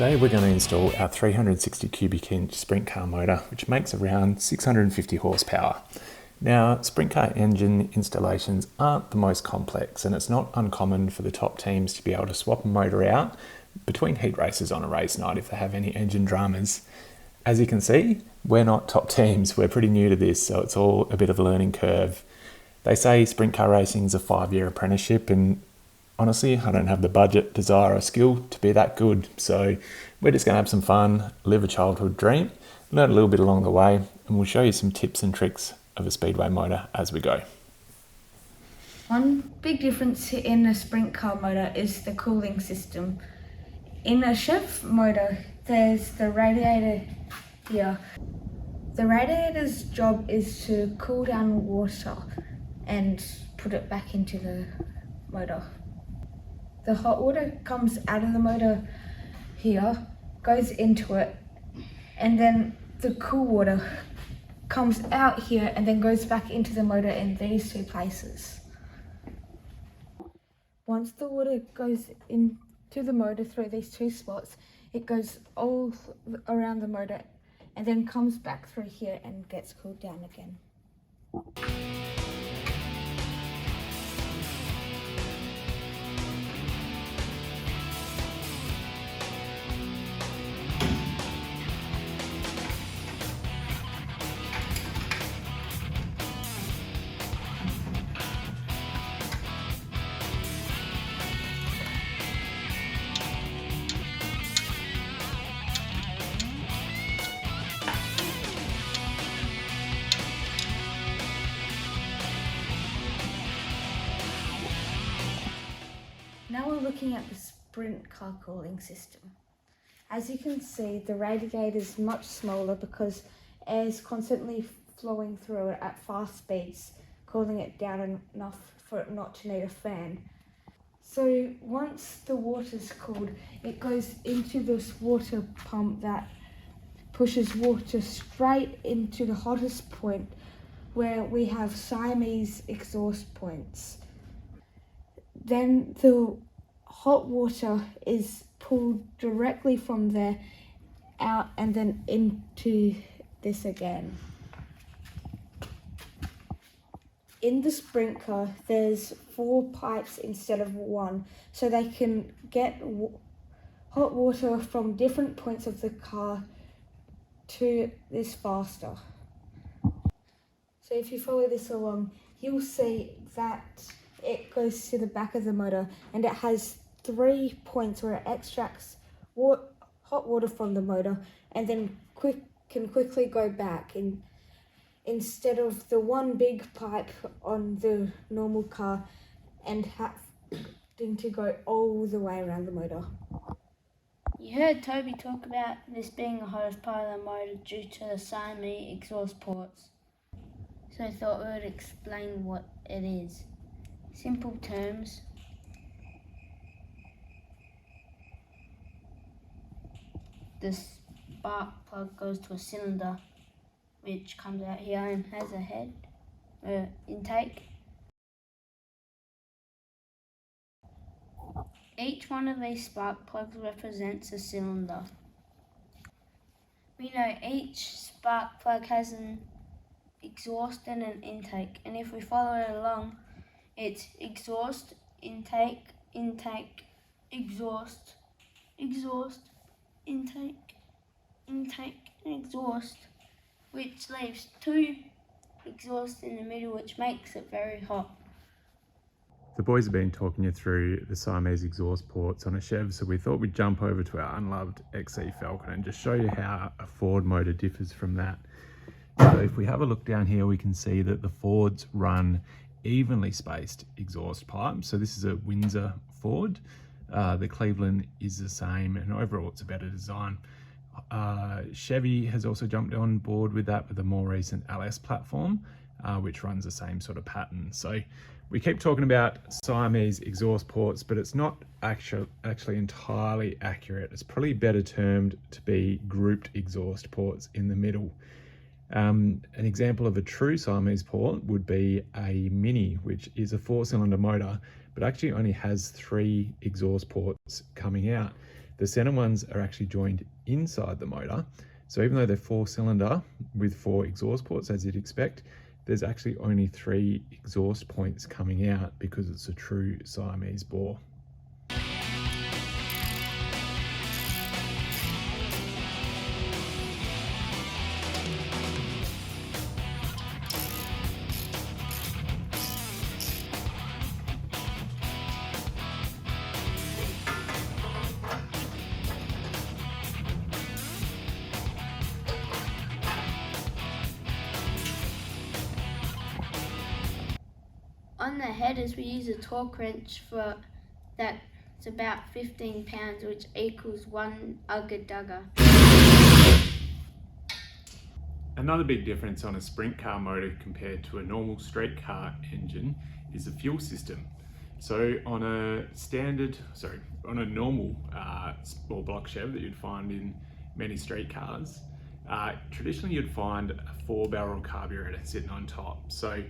Today we're going to install our 360 cubic inch Sprintcar motor, which makes around 650 horsepower. Now, Sprintcar engine installations aren't the most complex, and it's not uncommon for the top teams to be able to swap a motor out between heat races on a race night if they have any engine dramas. As you can see, we're not top teams, we're pretty new to this, so it's all a bit of a learning curve. They say Sprintcar racing is a 5-year apprenticeship, and honestly, I don't have the budget, desire or skill to be that good. So we're just going to have some fun, live a childhood dream, learn a little bit along the way, and we'll show you some tips and tricks of a speedway motor as we go. One big difference in a sprint car motor is the cooling system. In a Chev motor, there's the radiator here. The radiator's job is to cool down water and put it back into the motor. The hot water comes out of the motor here, goes into it, and then the cool water comes out here and then goes back into the motor in these two places. Once the water goes into the motor through these two spots, it goes all around the motor and then comes back through here and gets cooled down again. Now we're looking at the sprint car cooling system. As you can see, the radiator is much smaller because air is constantly flowing through it at fast speeds, cooling it down enough for it not to need a fan. So once the water's cooled, it goes into this water pump that pushes water straight into the hottest point where we have Siamese exhaust points. Then the hot water is pulled directly from there out and then into this again. In the sprint car, there's 4 pipes instead of 1, so they can get hot water from different points of the car to this faster. So if you follow this along, you'll see that it goes to the back of the motor and it has 3 points where it extracts hot water from the motor and then can quickly go back instead of the one big pipe on the normal car and having to go all the way around the motor. You heard Toby talk about this being the hottest part of the motor due to the Siamese exhaust ports, so I thought we would explain what it is. Simple terms, the spark plug goes to a cylinder which comes out here and has a head intake. Each one of these spark plugs represents a cylinder. We know each spark plug has an exhaust and an intake, and if we follow it along, it's exhaust, intake, intake, exhaust, exhaust, intake, intake, and exhaust, which leaves 2 exhausts in the middle, which makes it very hot. The boys have been talking you through the Siamese exhaust ports on a Chev, so we thought we'd jump over to our unloved XC Falcon and just show you how a Ford motor differs from that. So if we have a look down here, we can see that the Fords run evenly spaced exhaust pipes. So this is a Windsor Ford. The Cleveland is the same, and overall it's a better design. Chevy has also jumped on board with that with the more recent LS platform, which runs the same sort of pattern. So we keep talking about Siamese exhaust ports, but it's not actually entirely accurate. It's probably better termed to be grouped exhaust ports in the middle. An example of a true Siamese port would be a Mini, which is a 4-cylinder motor, but actually only has 3 exhaust ports coming out. The center ones are actually joined inside the motor. So even though they're 4-cylinder with 4 exhaust ports, as you'd expect, there's actually only 3 exhaust points coming out because it's a true Siamese bore. On the headers, we use a torque wrench for that's about 15 pounds, which equals 1 ugga dugger. Another big difference on a sprint car motor compared to a normal straight car engine is the fuel system. So on a normal small block Chev that you'd find in many street cars, traditionally you'd find a 4-barrel carburetor sitting on top. So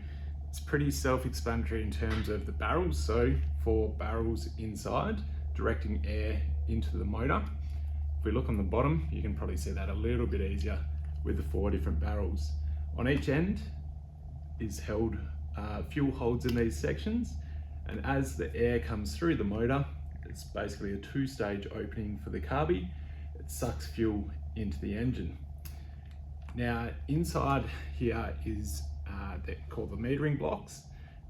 it's pretty self-explanatory in terms of the barrels. So 4 barrels inside, directing air into the motor. If we look on the bottom, you can probably see that a little bit easier with the 4 different barrels. On each end is held fuel holds in these sections, and as the air comes through the motor, it's basically a 2-stage opening for the carby. It sucks fuel into the engine. Now inside here is they're called the metering blocks,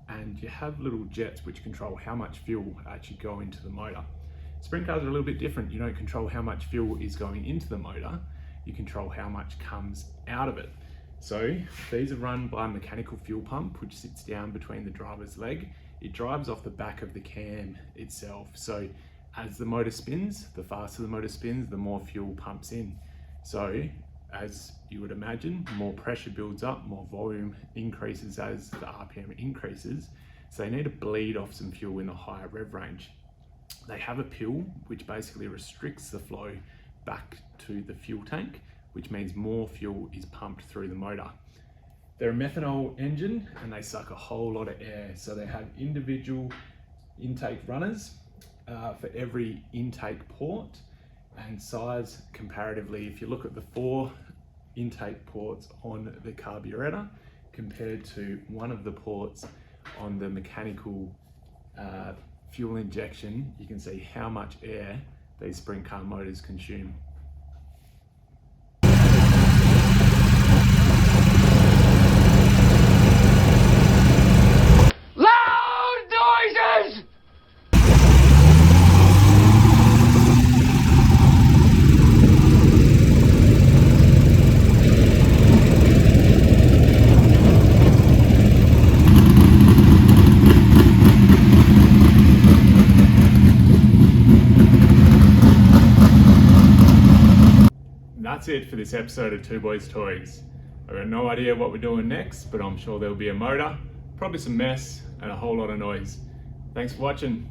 and you have little jets which control how much fuel actually go into the motor. Sprint cars are a little bit different. You don't control how much fuel is going into the motor, you control how much comes out of it. So these are run by a mechanical fuel pump which sits down between the driver's leg. It drives off the back of the cam itself. So as the motor spins, the faster the motor spins, the more fuel pumps in. So as you would imagine, more pressure builds up, more volume increases as the RPM increases. So they need to bleed off some fuel in the higher rev range. They have a pill which basically restricts the flow back to the fuel tank, which means more fuel is pumped through the motor. They're a methanol engine and they suck a whole lot of air. So they have individual intake runners for every intake port, and size comparatively, if you look at the 4 intake ports on the carburetor compared to one of the ports on the mechanical fuel injection, you can see how much air these sprint car motors consume. Loud noises! That's it for this episode of Two Boys Toys. I've got no idea what we're doing next, but I'm sure there'll be a motor, probably some mess, and a whole lot of noise. Thanks for watching.